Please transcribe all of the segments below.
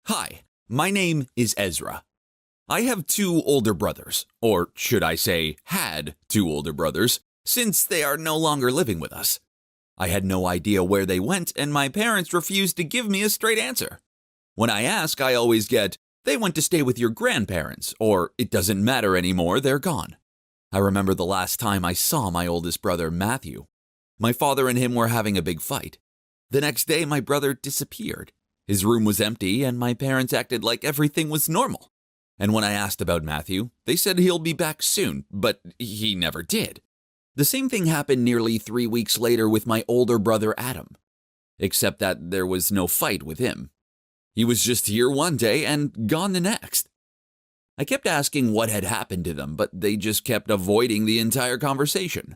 Hi, my name is Ezra. I have two older brothers, or should I say, had two older brothers, since they are no longer living with us. I had no idea where they went, and my parents refused to give me a straight answer. When I ask, I always get, "They went to stay with your grandparents," or "It doesn't matter anymore, they're gone." I remember the last time I saw my oldest brother, Matthew. My father and him were having a big fight. The next day, my brother disappeared. His room was empty, and my parents acted like everything was normal. And when I asked about Matthew, they said he'll be back soon, but he never did. The same thing happened nearly 3 weeks later with my older brother Adam, except that there was no fight with him. He was just here one day and gone the next. I kept asking what had happened to them, but they just kept avoiding the entire conversation.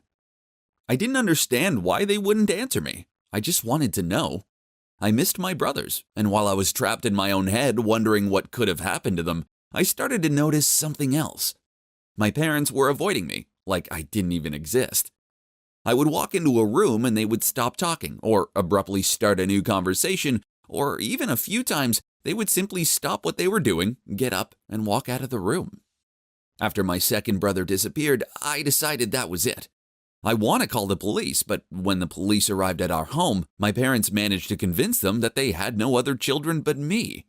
I didn't understand why they wouldn't answer me. I just wanted to know. I missed my brothers, and while I was trapped in my own head wondering what could have happened to them, I started to notice something else. My parents were avoiding me, like I didn't even exist. I would walk into a room and they would stop talking, or abruptly start a new conversation, or even a few times they would simply stop what they were doing, get up, and walk out of the room. After my second brother disappeared, I decided that was it. I want to call the police, but when the police arrived at our home, my parents managed to convince them that they had no other children but me.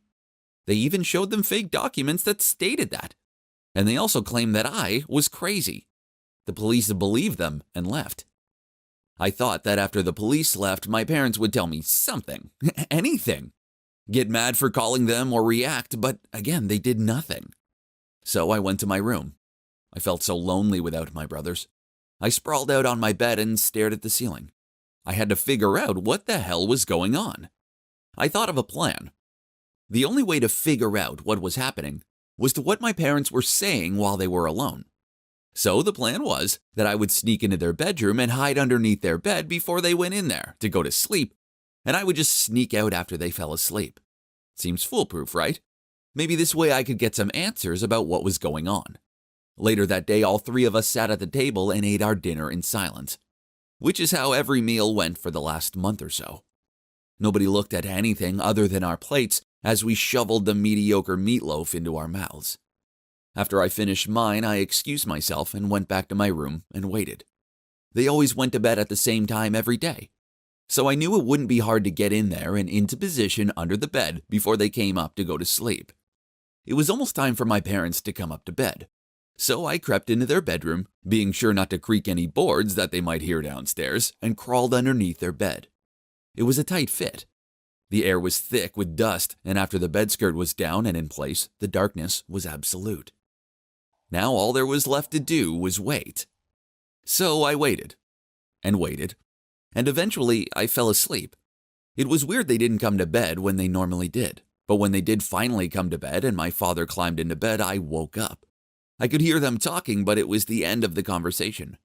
They even showed them fake documents that stated that. And they also claimed that I was crazy. The police believed them and left. I thought that after the police left, my parents would tell me something, anything. Get mad for calling them or react, but again, they did nothing. So I went to my room. I felt so lonely without my brothers. I sprawled out on my bed and stared at the ceiling. I had to figure out what the hell was going on. I thought of a plan. The only way to figure out what was happening was to what my parents were saying while they were alone. So the plan was that I would sneak into their bedroom and hide underneath their bed before they went in there to go to sleep, and I would just sneak out after they fell asleep. Seems foolproof, right? Maybe this way I could get some answers about what was going on. Later that day, all three of us sat at the table and ate our dinner in silence, which is how every meal went for the last month or so. Nobody looked at anything other than our plates as we shoveled the mediocre meatloaf into our mouths. After I finished mine, I excused myself and went back to my room and waited. They always went to bed at the same time every day, so I knew it wouldn't be hard to get in there and into position under the bed before they came up to go to sleep. It was almost time for my parents to come up to bed. So I crept into their bedroom, being sure not to creak any boards that they might hear downstairs, and crawled underneath their bed. It was a tight fit. The air was thick with dust, and after the bedskirt was down and in place, the darkness was absolute. Now all there was left to do was wait. So I waited, and waited, and eventually I fell asleep. It was weird they didn't come to bed when they normally did, but when they did finally come to bed and my father climbed into bed, I woke up. I could hear them talking, but it was the end of the conversation.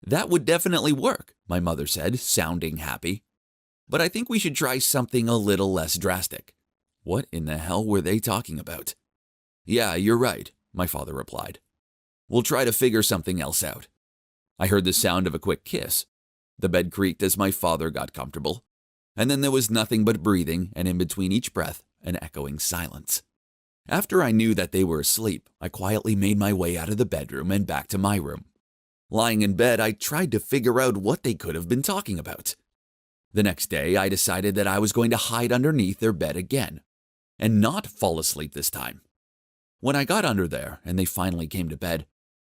"That would definitely work," my mother said, sounding happy. "But I think we should try something a little less drastic." What in the hell were they talking about? "Yeah, you're right," my father replied. "We'll try to figure something else out." I heard the sound of a quick kiss. The bed creaked as my father got comfortable. And then there was nothing but breathing, and in between each breath, an echoing silence. After I knew that they were asleep, I quietly made my way out of the bedroom and back to my room. Lying in bed, I tried to figure out what they could have been talking about. The next day, I decided that I was going to hide underneath their bed again, and not fall asleep this time. When I got under there and they finally came to bed,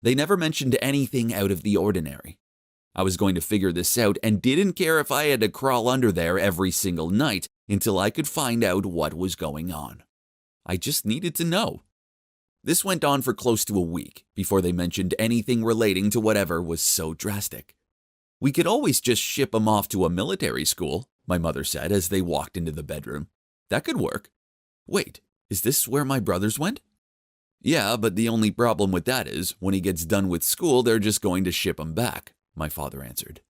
they never mentioned anything out of the ordinary. I was going to figure this out and didn't care if I had to crawl under there every single night until I could find out what was going on. I just needed to know. This went on for close to a week before they mentioned anything relating to whatever was so drastic. "We could always just ship him off to a military school," my mother said as they walked into the bedroom. "That could work." "Wait, is this where my brothers went?" "Yeah, but the only problem with that is, when he gets done with school, they're just going to ship him back," my father answered.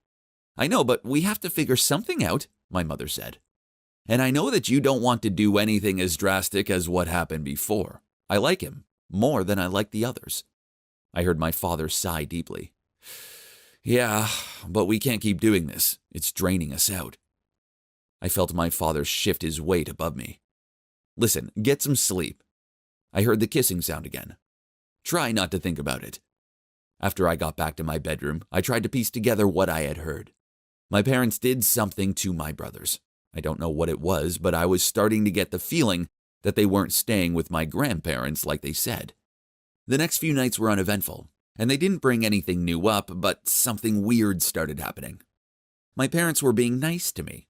"I know, but we have to figure something out," my mother said. "And I know that you don't want to do anything as drastic as what happened before. I like him more than I like the others." I heard my father sigh deeply. "Yeah, but we can't keep doing this. It's draining us out." I felt my father shift his weight above me. Listen, get some sleep." I heard the kissing sound again. "Try not to think about it." After I got back to my bedroom, I tried to piece together what I had heard. My parents did something to my brothers. I don't know what it was, but I was starting to get the feeling that they weren't staying with my grandparents like they said. The next few nights were uneventful, and they didn't bring anything new up, but something weird started happening. My parents were being nice to me.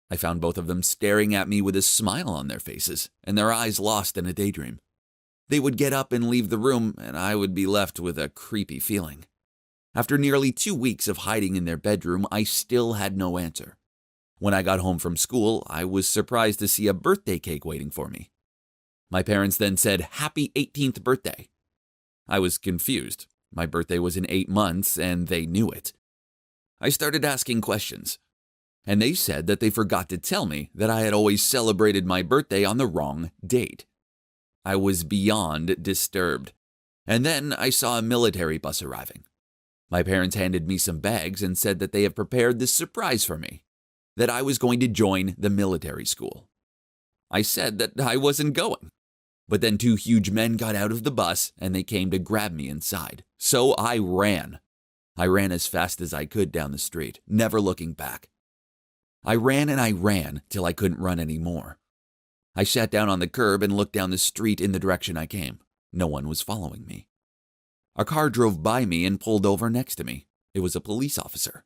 I found both of them staring at me with a smile on their faces, and their eyes lost in a daydream. They would get up and leave the room, and I would be left with a creepy feeling. After nearly 2 weeks of hiding in their bedroom, I still had no answer. When I got home from school, I was surprised to see a birthday cake waiting for me. My parents then said, "Happy 18th birthday." I was confused. My birthday was in 8 months, and they knew it. I started asking questions, and they said that they forgot to tell me that I had always celebrated my birthday on the wrong date. I was beyond disturbed, and then I saw a military bus arriving. My parents handed me some bags and said that they had prepared this surprise for me, that I was going to join the military school. I said that I wasn't going. But then 2 huge men got out of the bus and they came to grab me inside. So I ran. I ran as fast as I could down the street, never looking back. I ran till I couldn't run anymore. I sat down on the curb and looked down the street in the direction I came. No one was following me. A car drove by me and pulled over next to me. It was a police officer.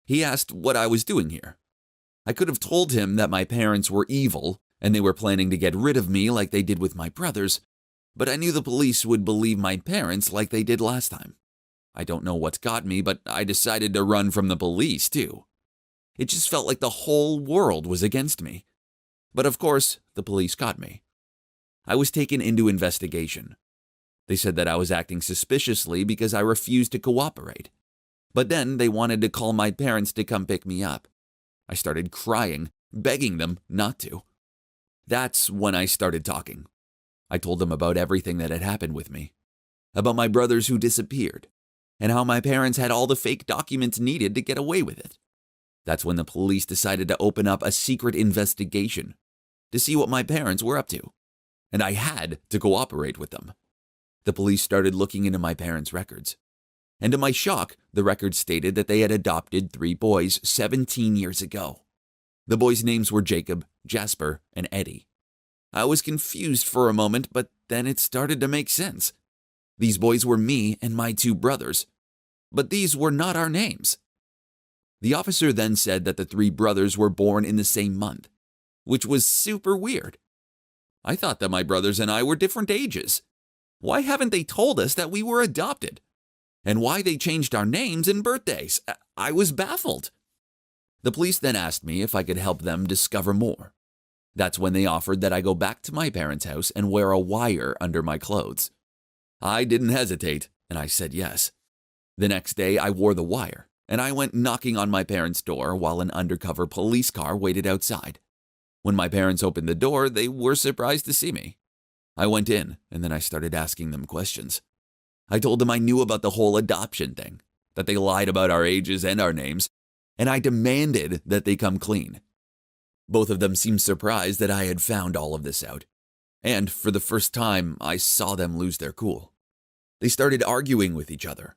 He asked what I was doing here. I could have told him that my parents were evil and they were planning to get rid of me like they did with my brothers, but I knew the police would believe my parents like they did last time. I don't know what's got me, but I decided to run from the police too. It just felt like the whole world was against me. But of course, the police caught me. I was taken into investigation. They said that I was acting suspiciously because I refused to cooperate. But then they wanted to call my parents to come pick me up. I started crying, begging them not to. That's when I started talking. I told them about everything that had happened with me, about my brothers who disappeared, and how my parents had all the fake documents needed to get away with it. That's when the police decided to open up a secret investigation to see what my parents were up to, and I had to cooperate with them. The police started looking into my parents' records, and to my shock, the records stated that they had adopted 3 boys 17 years ago. The boys' names were Jacob, Jasper, and Eddie. I was confused for a moment, but then it started to make sense. These boys were me and my 2 brothers, but these were not our names. The officer then said that the 3 brothers were born in the same month, which was super weird. I thought that my brothers and I were different ages. Why haven't they told us that we were adopted? And why they changed our names and birthdays? I was baffled. The police then asked me if I could help them discover more. That's when they offered that I go back to my parents' house and wear a wire under my clothes. I didn't hesitate, and I said yes. The next day, I wore the wire, and I went knocking on my parents' door while an undercover police car waited outside. When my parents opened the door, they were surprised to see me. I went in, and then I started asking them questions. I told them I knew about the whole adoption thing, that they lied about our ages and our names, and I demanded that they come clean. Both of them seemed surprised that I had found all of this out, and for the first time, I saw them lose their cool. They started arguing with each other,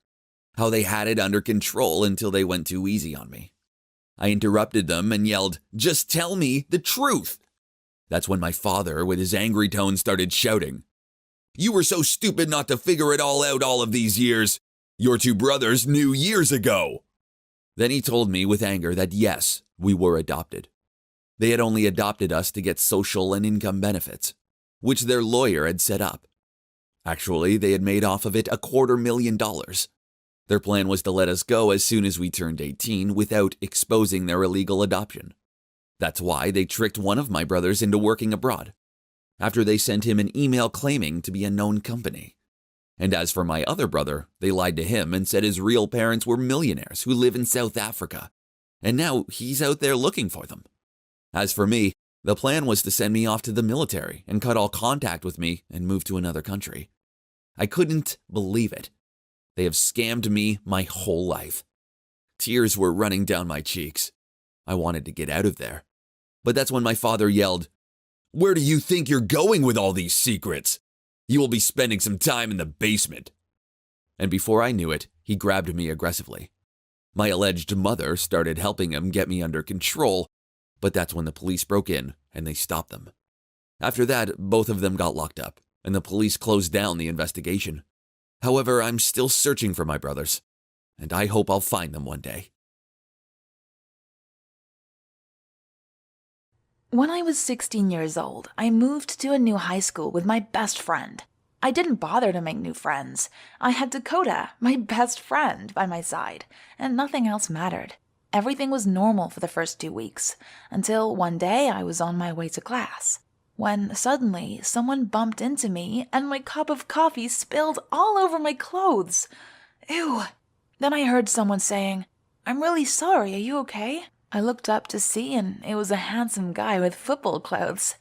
how they had it under control until they went too easy on me. I interrupted them and yelled, "Just tell me the truth!" That's when my father, with his angry tone, started shouting, "You were so stupid not to figure it all out all of these years. Your 2 brothers knew years ago." Then he told me with anger that yes, we were adopted. They had only adopted us to get social and income benefits, which their lawyer had set up. Actually, they had made off of it $250,000. Their plan was to let us go as soon as we turned 18 without exposing their illegal adoption. That's why they tricked one of my brothers into working abroad, after they sent him an email claiming to be a known company. And as for my other brother, they lied to him and said his real parents were millionaires who live in South Africa, and now he's out there looking for them. As for me, the plan was to send me off to the military and cut all contact with me and move to another country. I couldn't believe it. They have scammed me my whole life. Tears were running down my cheeks. I wanted to get out of there. But that's when my father yelled, Where do you think you're going with all these secrets? You will be spending some time in the basement." And before I knew it, he grabbed me aggressively. My alleged mother started helping him get me under control, but that's when the police broke in and they stopped them. After that, both of them got locked up, and the police closed down the investigation. However, I'm still searching for my brothers, and I hope I'll find them one day. When I was 16 years old, I moved to a new high school with my best friend. I didn't bother to make new friends. I had Dakota, my best friend, by my side, and nothing else mattered. Everything was normal for the first 2 weeks, until one day I was on my way to class, when suddenly someone bumped into me and my cup of coffee spilled all over my clothes. Ew. Then I heard someone saying, "I'm really sorry, are you okay?" I looked up to see, and it was a handsome guy with football clothes.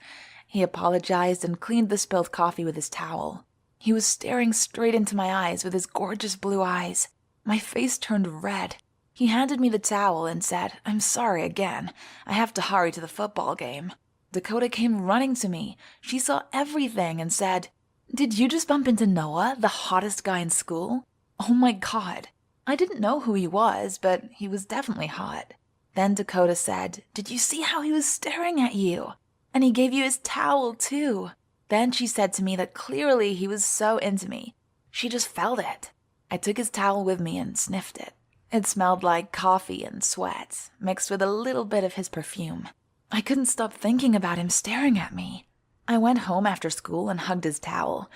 He apologized and cleaned the spilled coffee with his towel. He was staring straight into my eyes with his gorgeous blue eyes. My face turned red. He handed me the towel and said, "I'm sorry again. I have to hurry to the football game." Dakota came running to me. She saw everything and said, "Did you just bump into Noah, the hottest guy in school?" Oh my God. I didn't know who he was, but he was definitely hot. Then Dakota said, "Did you see how he was staring at you? And he gave you his towel too." Then she said to me that clearly he was so into me. She just felt it. I took his towel with me and sniffed it. It smelled like coffee and sweat, mixed with a little bit of his perfume. I couldn't stop thinking about him staring at me. I went home after school and hugged his towel.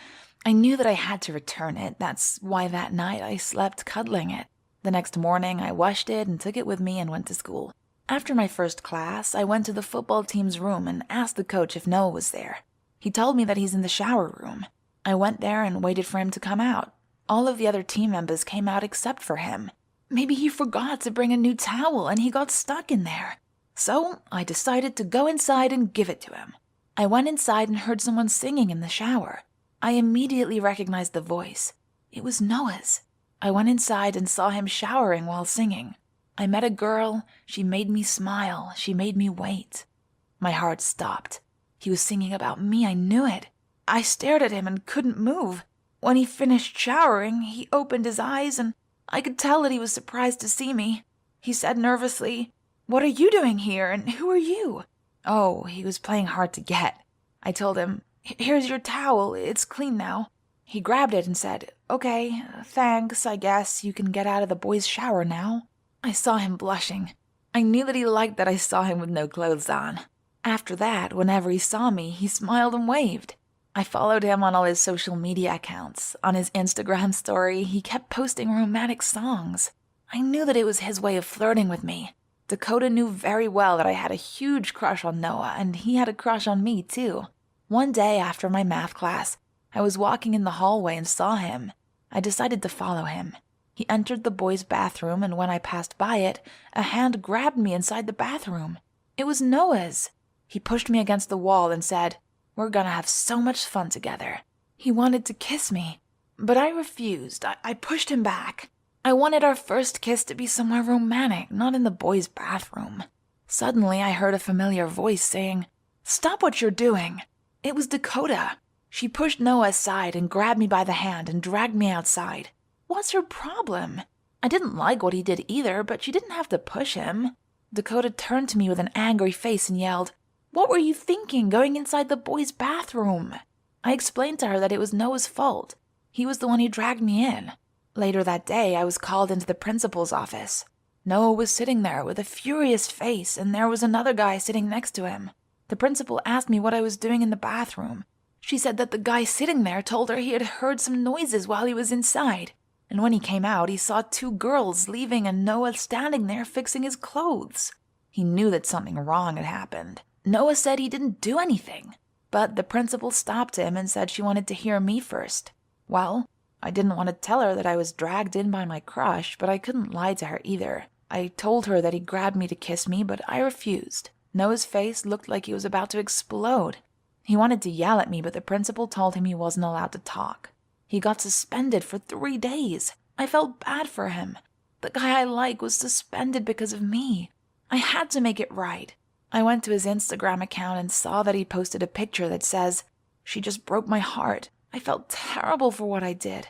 I knew that I had to return it. That's why that night I slept cuddling it. The next morning, I washed it and took it with me and went to school. After my first class, I went to the football team's room and asked the coach if Noah was there. He told me that he's in the shower room. I went there and waited for him to come out. All of the other team members came out except for him. Maybe he forgot to bring a new towel and he got stuck in there. So I decided to go inside and give it to him. I went inside and heard someone singing in the shower. I immediately recognized the voice. It was Noah's. I went inside and saw him showering while singing. I met a girl. She made me smile. She made me wait. My heart stopped. He was singing about me. I knew it. I stared at him and couldn't move. When he finished showering, he opened his eyes and I could tell that he was surprised to see me. He said nervously, "What are you doing here and who are you?" Oh, he was playing hard to get. I told him, "Here's your towel. It's clean now." He grabbed it and said, "Okay, thanks. I guess you can get out of the boys' shower now." I saw him blushing. I knew that he liked that I saw him with no clothes on. After that, whenever he saw me, he smiled and waved. I followed him on all his social media accounts. On his Instagram story, he kept posting romantic songs. I knew that it was his way of flirting with me. Dakota knew very well that I had a huge crush on Noah, and he had a crush on me, too. One day after my math class, I was walking in the hallway and saw him. I decided to follow him. He entered the boys' bathroom, and when I passed by it, a hand grabbed me inside the bathroom. It was Noah's. He pushed me against the wall and said, "We're gonna have so much fun together." He wanted to kiss me, but I refused. I pushed him back. I wanted our first kiss to be somewhere romantic, not in the boys' bathroom. Suddenly, I heard a familiar voice saying, "Stop what you're doing." It was Dakota. She pushed Noah aside and grabbed me by the hand and dragged me outside. What's her problem? I didn't like what he did either, but she didn't have to push him. Dakota turned to me with an angry face and yelled, "What were you thinking going inside the boys' bathroom?" I explained to her that it was Noah's fault. He was the one who dragged me in. Later that day, I was called into the principal's office. Noah was sitting there with a furious face, and there was another guy sitting next to him. The principal asked me what I was doing in the bathroom. She said that the guy sitting there told her he had heard some noises while he was inside, and when he came out, he saw 2 girls leaving and Noah standing there fixing his clothes. He knew that something wrong had happened. Noah said he didn't do anything, but the principal stopped him and said she wanted to hear me first. Well, I didn't want to tell her that I was dragged in by my crush, but I couldn't lie to her either. I told her that he grabbed me to kiss me, but I refused. Noah's face looked like he was about to explode. He wanted to yell at me, but the principal told him he wasn't allowed to talk. He got suspended for 3 days. I felt bad for him. The guy I like was suspended because of me. I had to make it right. I went to his Instagram account and saw that he posted a picture that says, "She just broke my heart. I felt terrible for what I did."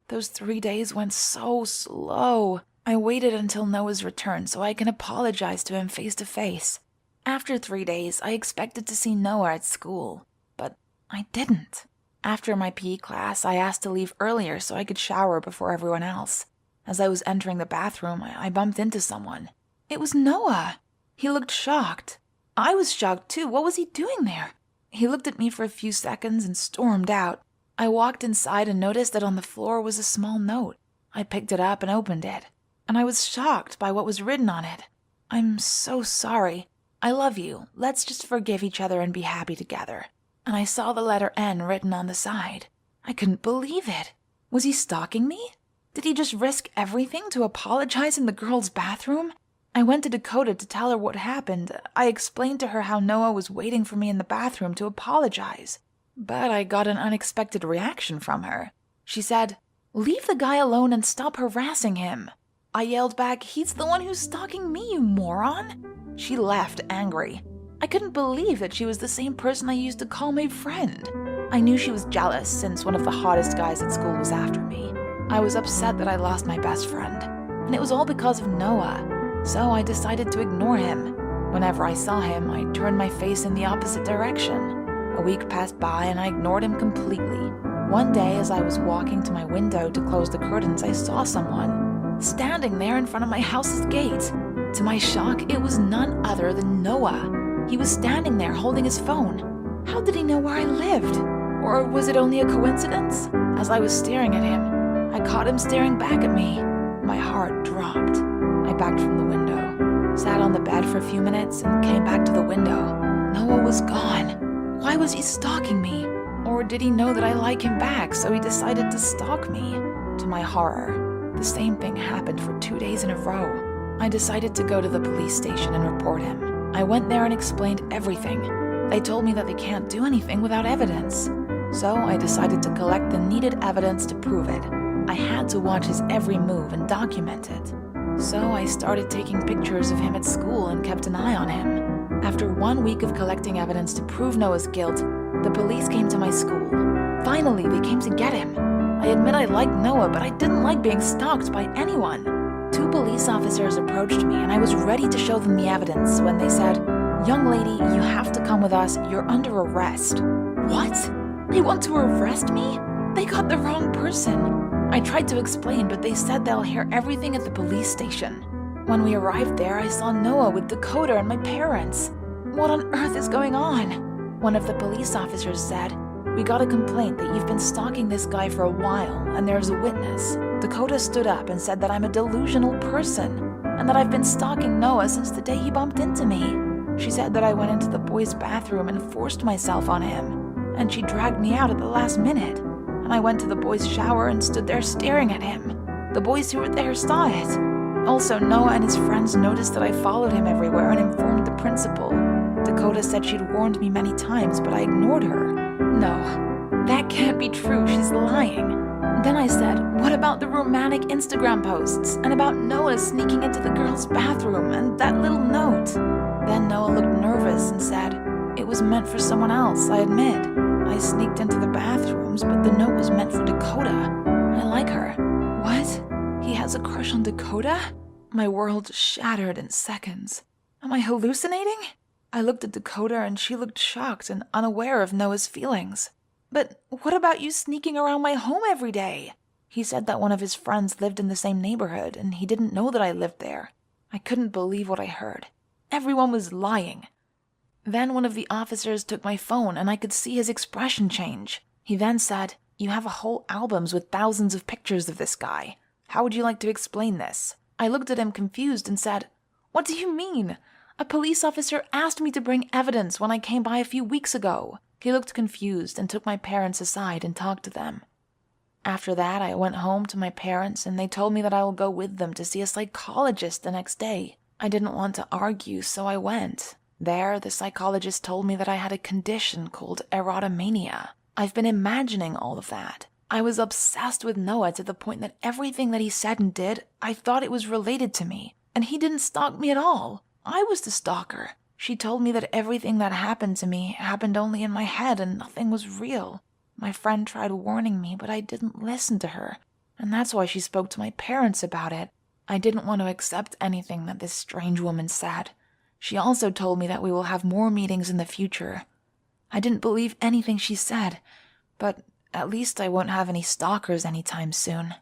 Those 3 days went so slow. I waited until Noah's return so I can apologize to him face to face. After 3 days, I expected to see Noah at school, but I didn't. After my PE class, I asked to leave earlier so I could shower before everyone else. As I was entering the bathroom, I bumped into someone. It was Noah. He looked shocked. I was shocked too. What was he doing there? He looked at me for a few seconds and stormed out. I walked inside and noticed that on the floor was a small note. I picked it up and opened it, and I was shocked by what was written on it. "I'm so sorry. I love you. Let's just forgive each other and be happy together." And I saw the letter N written on the side. I couldn't believe it. Was he stalking me? Did he just risk everything to apologize in the girl's bathroom? I went to Dakota to tell her what happened. I explained to her how Noah was waiting for me in the bathroom to apologize. But I got an unexpected reaction from her. She said, "Leave the guy alone and stop harassing him." I yelled back, "He's the one who's stalking me, you moron." She left angry. I couldn't believe that she was the same person I used to call my friend. I knew she was jealous since one of the hottest guys at school was after me. I was upset that I lost my best friend, and it was all because of Noah. So I decided to ignore him. Whenever I saw him, I turned my face in the opposite direction. A week passed by and I ignored him completely. One day, as I was walking to my window to close the curtains, I saw someone standing there in front of my house's gate. To my shock, it was none other than Noah. He was standing there holding his phone. How did he know where I lived? Or was it only a coincidence? As I was staring at him, I caught him staring back at me. My heart dropped. I backed from the window, sat on the bed for a few minutes, and came back to the window. Noah was gone. Why was he stalking me? Or did he know that I like him back, so he decided to stalk me? To my horror, the same thing happened for 2 days in a row. I decided to go to the police station and report him. I went there and explained everything. They told me that they can't do anything without evidence. So I decided to collect the needed evidence to prove it. I had to watch his every move and document it. So I started taking pictures of him at school and kept an eye on him. After 1 week of collecting evidence to prove Noah's guilt, the police came to my school. Finally, they came to get him. I admit I liked Noah, but I didn't like being stalked by anyone. 2 police officers approached me and I was ready to show them the evidence when they said, "Young lady, you have to come with us. You're under arrest." What? They want to arrest me? They got the wrong person. I tried to explain, but they said they'll hear everything at the police station. When we arrived there, I saw Noah with Dakota and my parents. What on earth is going on? One of the police officers said, "We got a complaint that you've been stalking this guy for a while, and there's a witness." Dakota stood up and said that I'm a delusional person, and that I've been stalking Noah since the day he bumped into me. She said that I went into the boys' bathroom and forced myself on him, and she dragged me out at the last minute. And I went to the boys' shower and stood there staring at him. The boys who were there saw it. Also, Noah and his friends noticed that I followed him everywhere and informed the principal. Dakota said she'd warned me many times, but I ignored her. No, that can't be true. She's lying. Then I said, what about the romantic Instagram posts and about Noah sneaking into the girl's bathroom and that little note? Then Noah looked nervous and said, "It was meant for someone else, I admit. I sneaked into the bathrooms, but the note was meant for Dakota. I like her." What? He has a crush on Dakota? My world shattered in seconds. Am I hallucinating? I looked at Dakota and she looked shocked and unaware of Noah's feelings. "But what about you sneaking around my home every day?" He said that one of his friends lived in the same neighborhood and he didn't know that I lived there. I couldn't believe what I heard. Everyone was lying. Then one of the officers took my phone and I could see his expression change. He then said, "You have whole albums with thousands of pictures of this guy. How would you like to explain this?" I looked at him confused and said, "What do you mean? A police officer asked me to bring evidence when I came by a few weeks ago." He looked confused and took my parents aside and talked to them. After that, I went home to my parents and they told me that I will go with them to see a psychologist the next day. I didn't want to argue, so I went. There, the psychologist told me that I had a condition called erotomania. I've been imagining all of that. I was obsessed with Noah to the point that everything that he said and did, I thought it was related to me. And he didn't stalk me at all. I was the stalker. She told me that everything that happened to me happened only in my head and nothing was real. My friend tried warning me, but I didn't listen to her, and that's why she spoke to my parents about it. I didn't want to accept anything that this strange woman said. She also told me that we will have more meetings in the future. I didn't believe anything she said, but at least I won't have any stalkers anytime soon.